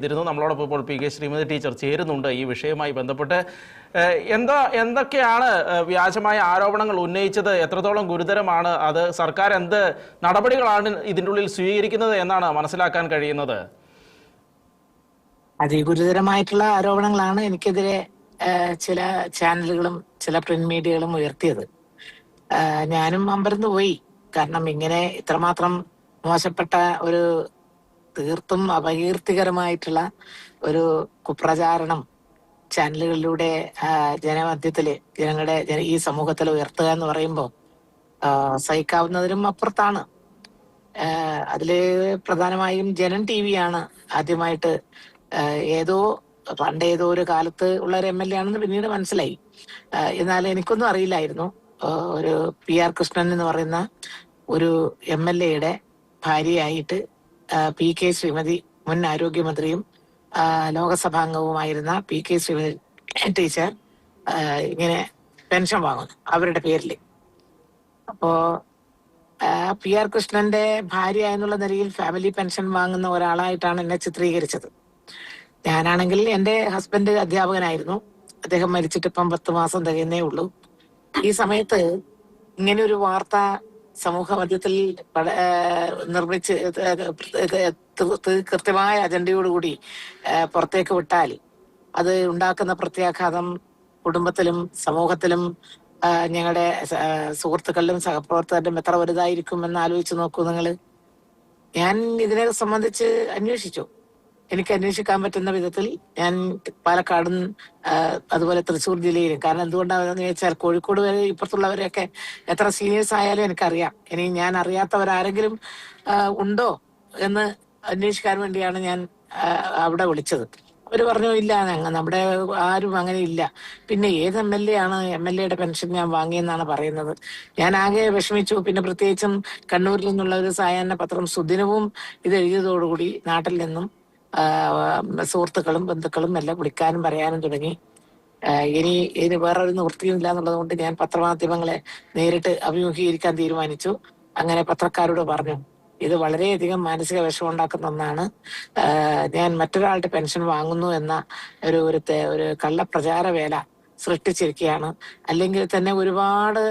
ഇതിരുന്നു നമ്മളോടൊപ്പം ഇപ്പോൾ P K Shrimati teacher ചേരുന്നുണ്ട് ഈ വിഷയവുമായി ബന്ധപ്പെട്ട്. എന്തൊക്കെയാണ് വ്യാജമായ ആരോപണങ്ങൾ ഉന്നയിച്ചത്, എത്രത്തോളം ഗുരുതരമാണ് അത്, സർക്കാർ എന്ത് നടപടികളാണ് ഇതിൻ്റെ ഉള്ളിൽ സ്വീകരിക്കുന്നത് എന്നാണ് മനസ്സിലാക്കാൻ കഴിയുന്നത്? അതിഗുരുതരമായിട്ടുള്ള ആരോപണങ്ങളാണ് എനിക്കെതിരെ ചില ചാനലുകളും ചില പ്രിന്റ് മീഡിയകളും ഉയർത്തിയത്. ഞാനും അമ്പരന്ന് പോയി. കാരണം ഇങ്ങനെ ഇത്രമാത്രം മോശപ്പെട്ട ഒരു തീർത്തും അപകീർത്തികരമായിട്ടുള്ള ഒരു കുപ്രചാരണം ചാനലുകളിലൂടെ ജനമധ്യത്തില് ഈ സമൂഹത്തിൽ ഉയർത്തുക എന്ന് പറയുമ്പോൾ സഹിക്കാവുന്നതിനും അപ്പുറത്താണ്. അതില് പ്രധാനമായും ജനം TV ആണ് ആദ്യമായിട്ട് പണ്ടേതോ ഒരു കാലത്ത് ഉള്ള ഒരു MLA ആണെന്ന് പിന്നീട് മനസ്സിലായി. എന്നാൽ എനിക്കൊന്നും അറിയില്ലായിരുന്നു. ഒരു PR കൃഷ്ണൻ എന്ന് പറയുന്ന ഒരു MLA ഭാര്യയായിട്ട് PK ശ്രീമതി, മുൻ ആരോഗ്യമന്ത്രിയും ലോകസഭാംഗവുമായിരുന്ന PK ശ്രീമതി ടീച്ചർ ഇങ്ങനെ പെൻഷൻ വാങ്ങുന്നു അവരുടെ പേരിൽ. അപ്പോ PR കൃഷ്ണന്റെ ഭാര്യ എന്നുള്ള നിലയിൽ ഫാമിലി പെൻഷൻ വാങ്ങുന്ന ഒരാളായിട്ടാണ് എന്നെ ചിത്രീകരിച്ചത്. ഞാനാണെങ്കിൽ എന്റെ ഹസ്ബൻഡ് അധ്യാപകനായിരുന്നു. അദ്ദേഹം മരിച്ചിട്ട് ഇപ്പം 10 മാസം തികയുന്നേ ഉള്ളൂ. ഈ സമയത്ത് ഇങ്ങനെ ഒരു വാർത്ത സമൂഹ മധ്യത്തിൽ നിർമ്മിച്ച് കൃത്യമായ അജണ്ടയോടുകൂടി പുറത്തേക്ക് വിട്ടാൽ അത് ഉണ്ടാക്കുന്ന പ്രത്യാഘാതം കുടുംബത്തിലും സമൂഹത്തിലും ഞങ്ങളുടെ സുഹൃത്തുക്കളിലും സഹപ്രവർത്തകരിലും എത്ര വലുതായിരിക്കും എന്ന് ആലോചിച്ച് നോക്കൂ നിങ്ങള്. ഞാൻ ഇതിനെ സംബന്ധിച്ച് അന്വേഷിച്ചു. എനിക്ക് അന്വേഷിക്കാൻ പറ്റുന്ന വിധത്തിൽ ഞാൻ പാലക്കാടും അതുപോലെ തൃശ്ശൂർ ജില്ലയിലും, കാരണം എന്തുകൊണ്ടാണെന്ന് ചോദിച്ചാൽ കോഴിക്കോട് വരെ ഇപ്പുറത്തുള്ളവരെയൊക്കെ എത്ര സീനിയേഴ്സ് ആയാലും എനിക്കറിയാം. ഇനി ഞാൻ അറിയാത്തവരാരെങ്കിലും ഉണ്ടോ എന്ന് അന്വേഷിക്കാൻ വേണ്ടിയാണ് ഞാൻ അവിടെ വിളിച്ചത്. അവര് പറഞ്ഞു ഇല്ല, നമ്മുടെ ആരും അങ്ങനെ ഇല്ല. പിന്നെ ഏത് MLA ആണ് MLA പെൻഷൻ ഞാൻ വാങ്ങിയെന്നാണ് പറയുന്നത്. ഞാൻ ആകെ വിഷമിച്ചു. പിന്നെ പ്രത്യേകിച്ചും കണ്ണൂരിൽ നിന്നുള്ള ഒരു സായാഹ്ന പത്രം സുദിനവും ഇത് എഴുതിയതോടുകൂടി നാട്ടിൽ നിന്നും സുഹൃത്തുക്കളും ബന്ധുക്കളും എല്ലാം വിളിക്കാനും പറയാനും തുടങ്ങി. ഇനി വേറൊരു നിവൃത്തിയും ഇല്ല എന്നുള്ളത് കൊണ്ട് ഞാൻ പത്രമാധ്യമങ്ങളെ നേരിട്ട് അഭിമുഖീകരിക്കാൻ തീരുമാനിച്ചു. അങ്ങനെ പത്രക്കാരോട് പറഞ്ഞു, ഇത് വളരെയധികം മാനസിക വിഷമം ഉണ്ടാക്കുന്ന ഒന്നാണ്. ഞാൻ മറ്റൊരാളുടെ പെൻഷൻ വാങ്ങുന്നു എന്ന ഒരു കള്ളപ്രചാര വേല സൃഷ്ടിച്ചിരിക്കുകയാണ്. അല്ലെങ്കിൽ തന്നെ ഒരുപാട്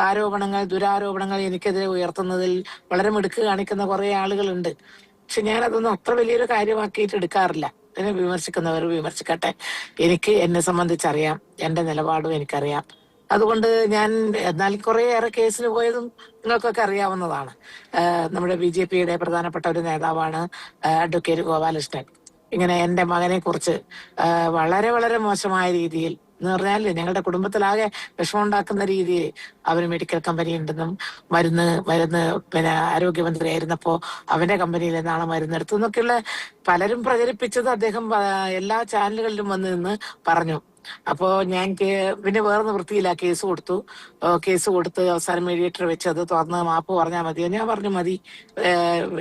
ആരോപണങ്ങൾ, ദുരാരോപണങ്ങൾ എനിക്കെതിരെ ഉയർത്തുന്നതിൽ വളരെ മിടുക്ക് കാണിക്കുന്ന കുറെ ആളുകളുണ്ട്. പക്ഷെ ഞാൻ അതൊന്നും അത്ര വലിയൊരു കാര്യമാക്കിയിട്ട് എടുക്കാറില്ല. അതിനെ വിമർശിക്കുന്നവർ വിമർശിക്കട്ടെ. എനിക്ക് എന്നെ സംബന്ധിച്ചറിയാം, എന്റെ നിലപാടും എനിക്കറിയാം. അതുകൊണ്ട് ഞാൻ എന്നാൽ കുറേയേറെ കേസിന് പോയതും നിങ്ങൾക്കൊക്കെ അറിയാവുന്നതാണ്. നമ്മുടെ BJP പ്രധാനപ്പെട്ട ഒരു നേതാവാണ് അഡ്വക്കേറ്റ് ഗോപാലകൃഷ്ണൻ. ഇങ്ങനെ എന്റെ മകനെ കുറിച്ച് വളരെ വളരെ മോശമായ രീതിയിൽ എന്ന് പറഞ്ഞാൽ ഞങ്ങളുടെ കുടുംബത്തിലാകെ വിഷമമുണ്ടാക്കുന്ന രീതിയിൽ അവന് മെഡിക്കൽ കമ്പനി ഉണ്ടെന്നും മരുന്ന് പിന്നെ ആരോഗ്യമന്ത്രി ആയിരുന്നപ്പോ അവന്റെ കമ്പനിയിൽ നിന്നാണ് മരുന്നെടുത്തു എന്നൊക്കെയുള്ള പലരും പ്രചരിപ്പിച്ചത് അദ്ദേഹം എല്ലാ ചാനലുകളിലും വന്ന് നിന്ന് പറഞ്ഞു. അപ്പോ ഞാൻ പിന്നെ വേറെ നിവൃത്തിയില്ല, കേസ് കൊടുത്ത് അവസാനം മീഡിയേറ്റർ വെച്ച് അത് തുറന്ന് മാപ്പ് പറഞ്ഞാൽ മതിയോ? ഞാൻ പറഞ്ഞു മതി,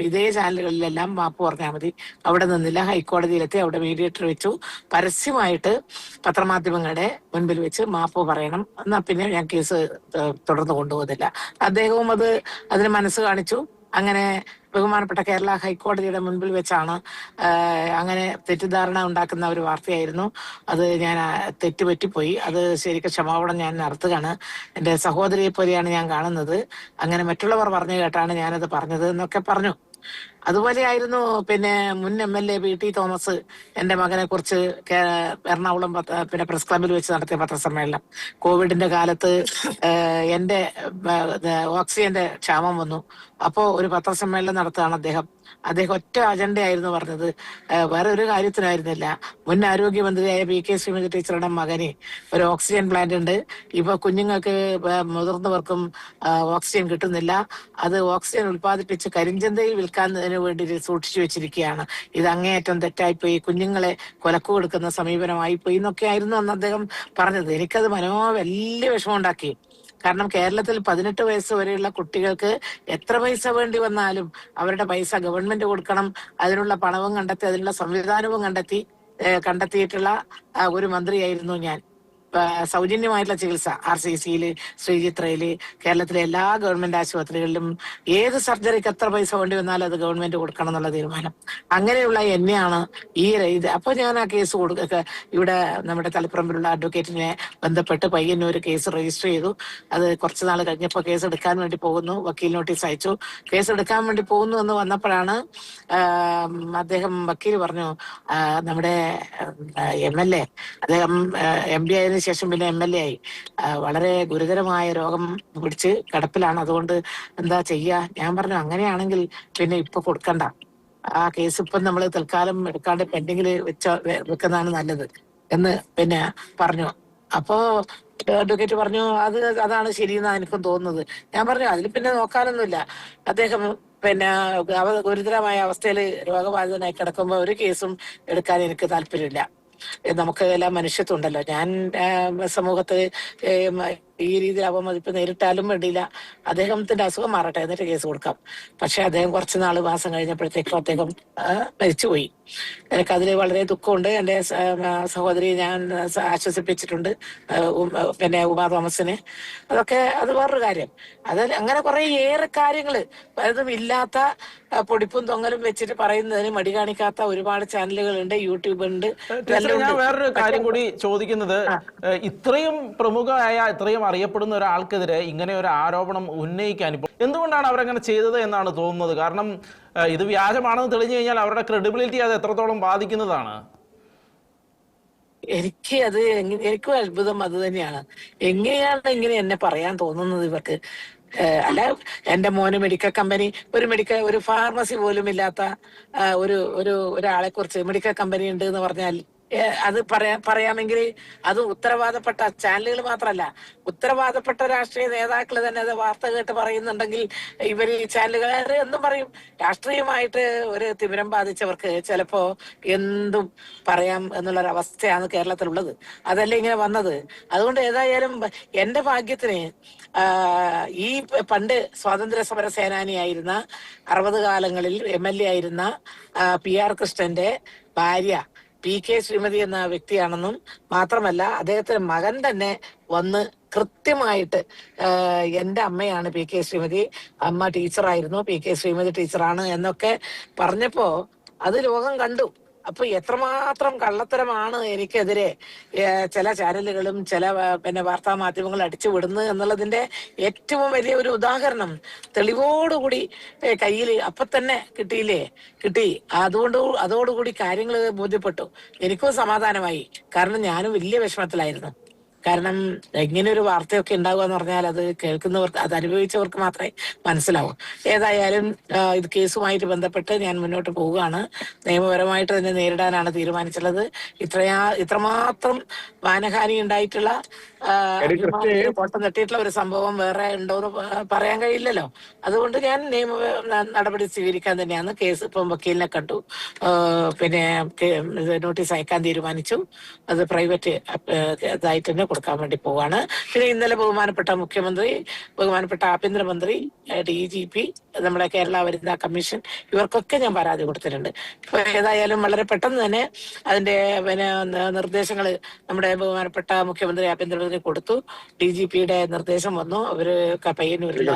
ഇതേ ചാനലുകളിലെല്ലാം മാപ്പ് പറഞ്ഞാൽ മതി. അവിടെ നിന്നില്ല, ഹൈക്കോടതിയിലെത്തി അവിടെ മീഡിയേറ്റർ വെച്ചു, പരസ്യമായിട്ട് പത്രമാധ്യമങ്ങളുടെ മുൻപിൽ വെച്ച് മാപ്പ് പറയണം, എന്നാ പിന്നെ ഞാൻ കേസ് തുടർന്ന് കൊണ്ടുപോകുന്നില്ല. അദ്ദേഹവും അതിന് മനസ്സ് കാണിച്ചു. അങ്ങനെ ബഹുമാനപ്പെട്ട കേരള ഹൈക്കോടതിയുടെ മുൻപിൽ വെച്ചാണ് അങ്ങനെ തെറ്റിദ്ധാരണ ഉണ്ടാക്കുന്ന ഒരു വാർത്തയായിരുന്നു അത്. ഞാൻ തെറ്റുപറ്റിപ്പോയി. അത് ശരിക്കും ക്ഷമാപണം ഞാൻ നടത്തുകയാണ്. എന്റെ സഹോദരിയെ പോലെയാണ് ഞാൻ കാണുന്നത്. അങ്ങനെ മറ്റുള്ളവർ പറഞ്ഞു കേട്ടാണ് ഞാനത് പറഞ്ഞത് എന്നൊക്കെ പറഞ്ഞു. അതുപോലെയായിരുന്നു പിന്നെ മുൻ MLA VT തോമസ് എന്റെ മകനെ കുറിച്ച് എറണാകുളം പിന്നെ പ്രസ് ക്ലബിൽ വെച്ച് നടത്തിയ പത്രസമ്മേളനം. കോവിഡിന്റെ കാലത്ത് എന്റെ ഓക്സിജന്റെ ക്ഷാമം വന്നു. അപ്പോ ഒരു പത്രസമ്മേളനം നടത്തുകയാണ് അദ്ദേഹം ഒറ്റ അജണ്ടയായിരുന്നു പറഞ്ഞത്, വേറെ ഒരു കാര്യത്തിനായിരുന്നില്ല. മുൻ ആരോഗ്യമന്ത്രിയായ PK ശ്രീമതി ടീച്ചറുടെ മകന് ഒരു ഓക്സിജൻ പ്ലാന്റ് ഉണ്ട്. ഇപ്പൊ കുഞ്ഞുങ്ങൾക്ക് മുതിർന്നവർക്കും ഓക്സിജൻ കിട്ടുന്നില്ല. അത് ഓക്സിജൻ ഉൽപ്പാദിപ്പിച്ച് കരിഞ്ചന്തയിൽ വിൽക്കുന്നതിന് വേണ്ടി സൂക്ഷിച്ചു വെച്ചിരിക്കുകയാണ്. ഇത് അങ്ങേയറ്റം തെറ്റായിപ്പോയി, കുഞ്ഞുങ്ങളെ കൊലക്കു കൊടുക്കുന്ന സമീപനമായി പോയി എന്നൊക്കെ ആയിരുന്നു അന്ന് അദ്ദേഹം പറഞ്ഞത്. എനിക്കത് വലിയ വിഷമം ഉണ്ടാക്കി. കാരണം കേരളത്തിൽ 18 വയസ്സ് വരെയുള്ള കുട്ടികൾക്ക് എത്ര പൈസ വേണ്ടി വന്നാലും അവരുടെ പൈസ ഗവൺമെന്റ് കൊടുക്കണം. അതിനുള്ള പണവും കണ്ടെത്തി അതിനുള്ള സംവിധാനവും കണ്ടെത്തിയിട്ടുള്ള ഒരു മന്ത്രിയായിരുന്നു ഞാൻ. സൗജന്യമായിട്ടുള്ള ചികിത്സ RCCയിൽ, ശ്രീചിത്രയില്, കേരളത്തിലെ എല്ലാ ഗവൺമെന്റ് ആശുപത്രികളിലും ഏത് സർജറിക്ക് എത്ര പൈസ വേണ്ടി വന്നാലും അത് ഗവൺമെന്റ് കൊടുക്കണം എന്നുള്ള തീരുമാനം. അങ്ങനെയുള്ള എന്നെയാണ് ഇത്. അപ്പൊ ഞാൻ ആ കേസ് ഇവിടെ നമ്മുടെ തളിപ്പറമ്പിലുള്ള അഡ്വക്കേറ്റിനെ ബന്ധപ്പെട്ട് പയ്യന്നൂർ കേസ് രജിസ്റ്റർ ചെയ്തു. അത് കുറച്ചു നാൾ കഴിഞ്ഞപ്പോൾ കേസ് എടുക്കാൻ വേണ്ടി പോകുന്നു, വക്കീൽ നോട്ടീസ് അയച്ചു. കേസ് എടുക്കാൻ വേണ്ടി പോകുന്നു എന്ന് വന്നപ്പോഴാണ് അദ്ദേഹം വക്കീൽ പറഞ്ഞു, നമ്മുടെ MLA, അദ്ദേഹം MP ആയതിനു ശേഷം പിന്നെ MLA ആയി, വളരെ ഗുരുതരമായ രോഗം പിടിച്ച് കിടപ്പിലാണ്, അതുകൊണ്ട് എന്താ ചെയ്യാ? ഞാൻ പറഞ്ഞു അങ്ങനെയാണെങ്കിൽ പിന്നെ ഇപ്പൊ കൊടുക്കണ്ട, ആ കേസ് ഇപ്പം നമ്മൾ തൽക്കാലം എടുക്കാണ്ട് പെൻഡിങ്ങിൽ വെക്കുന്നതാണ് നല്ലത് എന്ന് പിന്നെ പറഞ്ഞു. അപ്പോ അഡ്വക്കേറ്റ് പറഞ്ഞു അതാണ് ശരിയെന്നാണ് എനിക്കും തോന്നുന്നത്. ഞാൻ പറഞ്ഞു അതിൽ പിന്നെ നോക്കാനൊന്നുമില്ല. അദ്ദേഹം പിന്നെ ഗുരുതരമായ അവസ്ഥയിൽ രോഗബാധിതനായി കിടക്കുമ്പോൾ ഒരു കേസും എടുക്കാൻ എനിക്ക് താല്പര്യമില്ല. നമുക്ക് എല്ലാം മനുഷ്യത്വം ഉണ്ടല്ലോ. ഞാൻ സമൂഹത്ത് ഈ രീതിയിൽ അപമതിപ്പ് നേരിട്ടാലും വേണ്ടിയില്ല, അദ്ദേഹത്തിന്റെ അസുഖം മാറട്ടെ എന്നിട്ട് കേസ് കൊടുക്കാം. പക്ഷെ അദ്ദേഹം കുറച്ച് മാസം കഴിഞ്ഞപ്പോഴത്തേക്കും അദ്ദേഹം മരിച്ചുപോയി. എനിക്കതിൽ വളരെ ദുഃഖമുണ്ട്. എൻ്റെ സഹോദരി ഞാൻ ആശ്വസിപ്പിച്ചിട്ടുണ്ട്, പിന്നെ ഉമാ തോമസിനെ. അത് വേറൊരു കാര്യം. അങ്ങനെ കുറെ ഏറെ കാര്യങ്ങള് പലതും ഇല്ലാത്ത പൊടിപ്പും തൊങ്ങലും വെച്ചിട്ട് പറയുന്നതിന് മടി കാണിക്കാത്ത ഒരുപാട് ചാനലുകളുണ്ട്, യൂട്യൂബ് ഉണ്ട്. ഞാൻ വേറൊരു കാര്യം കൂടി ചോദിക്കുന്നത്, ഇത്രയും പ്രമുഖമായ ഇത്രയും അറിയപ്പെടുന്ന ഒരാൾക്കെതിരെ ഇങ്ങനെ ഒരു ആരോപണം ഉന്നയിക്കാൻ ഇപ്പോൾ എന്തുകൊണ്ടാണ് അവരങ്ങനെ ചെയ്തത് എന്നാണ് തോന്നുന്നത്? കാരണം ഇത് വ്യാജമാണെന്ന് തെളിഞ്ഞു കഴിഞ്ഞാൽ അവരുടെ ക്രെഡിബിലിറ്റി അത് എത്രത്തോളം ബാധിക്കുന്നതാണ്? എനിക്കും അത്ഭുതം അത് തന്നെയാണ്. എങ്ങനെയാണ് ഇങ്ങനെ എന്നെ പറയാൻ തോന്നുന്നത് ഇവർക്ക്? അല്ല, എന്റെ മോന് മെഡിക്കൽ കമ്പനി, ഒരു ഫാർമസി പോലും ഇല്ലാത്ത ഒരാളെ കുറിച്ച് മെഡിക്കൽ കമ്പനി ഉണ്ട് എന്ന് പറഞ്ഞാൽ അത് പറയാമെങ്കിൽ അത് ഉത്തരവാദപ്പെട്ട ചാനലുകൾ മാത്രമല്ല, ഉത്തരവാദപ്പെട്ട രാഷ്ട്രീയ നേതാക്കൾ തന്നെ അത് വാർത്ത കേട്ട് പറയുന്നുണ്ടെങ്കിൽ ഇവർ ഈ ചാനലുകാർ എന്നും പറയും. രാഷ്ട്രീയമായിട്ട് ഒരു തിമിരം ബാധിച്ചവർക്ക് ചിലപ്പോ എന്തും പറയാം എന്നുള്ളൊരവസ്ഥയാണ് കേരളത്തിലുള്ളത്. അതല്ലേ ഇങ്ങനെ വന്നത്. അതുകൊണ്ട് ഏതായാലും എന്റെ ഭാഗ്യത്തിന് ഈ പണ്ട് സ്വാതന്ത്ര്യ സമര സേനാനിയായിരുന്ന 60 കാലങ്ങളിൽ MLA ആയിരുന്ന PR കൃഷ്ണന്റെ ഭാര്യ PK ശ്രീമതി എന്ന വ്യക്തിയാണെന്നും മാത്രമല്ല അദ്ദേഹത്തിന്റെ മകൻ തന്നെ വന്ന് കൃത്യമായിട്ട് എന്റെ അമ്മയാണ് PK ശ്രീമതി, അമ്മ ടീച്ചറായിരുന്നു, PK ശ്രീമതി ടീച്ചറാണ് എന്നൊക്കെ പറഞ്ഞപ്പോ അത് ലോകം കണ്ടു. അപ്പൊ എത്രമാത്രം കള്ളത്തരമാണ് എനിക്കെതിരെ ചില ചാനലുകളും ചില പിന്നെ വാർത്താ മാധ്യമങ്ങൾ അടിച്ചു വിടുന്നു എന്നുള്ളതിന്റെ ഏറ്റവും വലിയ ഒരു ഉദാഹരണം തെളിവോടുകൂടി കയ്യിൽ അപ്പൊ തന്നെ കിട്ടി. അതോടുകൂടി കാര്യങ്ങൾ ബോധ്യപ്പെട്ടു. എനിക്കും സമാധാനമായി. കാരണം ഞാനും വലിയ വിഷമത്തിലായിരുന്നു. കാരണം ഇങ്ങനെ ഒരു വാർത്തയൊക്കെ ഉണ്ടാവുക എന്ന് പറഞ്ഞാൽ അത് കേൾക്കുന്നവർക്ക്, അത് അനുഭവിച്ചവർക്ക് മാത്രമേ മനസ്സിലാവൂ. ഏതായാലും ഇത് കേസുമായിട്ട് ബന്ധപ്പെട്ട് ഞാൻ മുന്നോട്ട് പോവുകയാണ്. നിയമപരമായിട്ട് തന്നെ നേരിടാനാണ് തീരുമാനിച്ചുള്ളത്. ഇത്രമാത്രം മാനഹാനി ഉണ്ടായിട്ടുള്ള കോട്ടം തട്ടിയിട്ടുള്ള ഒരു സംഭവം വേറെ ഉണ്ടോന്ന് പറയാൻ കഴിയില്ലല്ലോ. അതുകൊണ്ട് ഞാൻ നിയമ നടപടി സ്വീകരിക്കാൻ തന്നെയാണ്. കേസ് ഇപ്പം വക്കീലിനെ കണ്ടു, പിന്നെ നോട്ടീസ് അയക്കാൻ തീരുമാനിച്ചു. അത് പ്രൈവറ്റ് ഇതായിട്ട് തന്നെ കൊടുക്കാൻ വേണ്ടി പോവാണ്. പിന്നെ ഇന്നലെ ബഹുമാനപ്പെട്ട മുഖ്യമന്ത്രി, ബഹുമാനപ്പെട്ട ആഭ്യന്തരമന്ത്രി, DGP, നമ്മുടെ കേരള വനിതാ കമ്മീഷൻ, ഇവർക്കൊക്കെ ഞാൻ പരാതി കൊടുത്തിട്ടുണ്ട്. ഇപ്പൊ ഏതായാലും വളരെ പെട്ടെന്ന് തന്നെ അതിന്റെ പിന്നെ നിർദ്ദേശങ്ങൾ നമ്മുടെ ബഹുമാനപ്പെട്ട മുഖ്യമന്ത്രി, ആഭ്യന്തരമന്ത്രി കൊടുത്തു. DGPയുടെ നിർദ്ദേശം വന്നു. അവര് പയ്യന്നൂരില്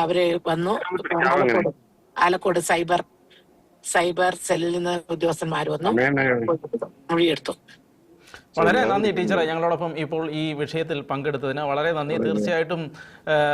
അവര് വന്നു. ആലക്കോട് സൈബർ സെല്ലിൽ നിന്ന് ഉദ്യോഗസ്ഥന്മാർ വന്നു, മൊഴിയെടുത്തു. വളരെ നന്ദി ടീച്ചറെ, ഞങ്ങളോടൊപ്പം ഇപ്പോൾ ഈ വിഷയത്തിൽ പങ്കെടുത്തതിന് വളരെ നന്ദി. തീർച്ചയായിട്ടും